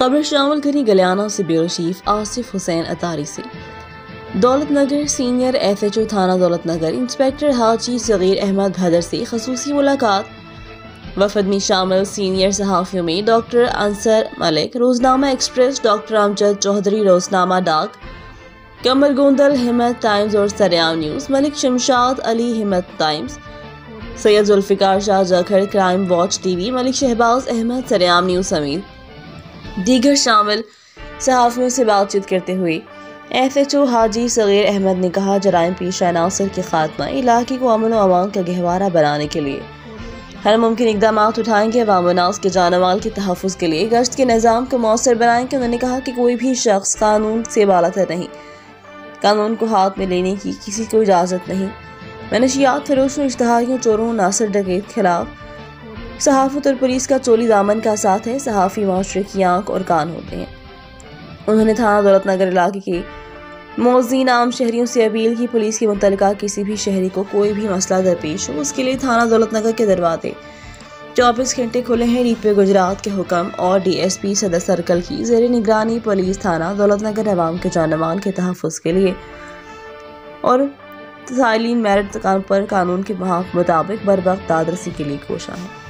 خبر شامل کریں گلیانہ سے بیورو چیف آصف حسین اتاری سے۔ دولت نگر سینئر FHO تھانہ دولت نگر انسپکٹر حاجی صغیر احمد بھدر سے خصوصی ملاقات۔ وفد میں شامل سینئر صحافیوں میں ڈاکٹر انصر ملک، روزنامہ ایکسپریس، ڈاکٹر امجد چودھری، روزنامہ ڈاک، قمر گوندل، ہمت ٹائمز اور سریام نیوز، ملک شمشاد علی، ہمت ٹائمز، سید ذوالفقار شاہ جکھڑ، کرائم واچ TV، ملک شہباز احمد، سریام نیوز سمیت دیگر شامل صحافیوں سے بات چیت کرتے ہوئے FHO حاجی صغیر احمد نے کہا، جرائم پیشہ عناصر کے خاتمہ، علاقے کو امن و امان کا گہوارہ بنانے کے لیے ہر ممکن اقدامات اٹھائیں گے، عوام و ناس کے جان و مال کے تحفظ کے لیے گشت کے نظام کو مؤثر بنائیں گے۔ انہوں نے کہا کہ کوئی بھی شخص قانون سے بالاتر نہیں، قانون کو ہاتھ میں لینے کی کسی کو اجازت نہیں۔ منشیات فروشوں، اشتہاریوں، چوروں، ناصر ڈکیت کے خلاف صحافت اور پولیس کا چولی دامن کا ساتھ ہے۔ صحافی معاشرے کی آنکھ اور کان ہوتے ہیں۔ انہوں نے تھانہ دولت نگر علاقے کے موذین عام شہریوں سے اپیل کی، پولیس کے متعلقہ کسی بھی شہری کو کوئی بھی مسئلہ درپیش ہو، اس کے لیے تھانہ دولت نگر کے دروازے 24 گھنٹے کھلے ہیں۔ DPO گجرات کے حکم اور DSP صدر سرکل کی زیر نگرانی پولیس تھانہ دولت نگر عوام کے جان و مال کے تحفظ کے لیے اور سائلین میرٹ پر قانون کے مطابق بروقت داد رسی کے لیے کوشاں ہے۔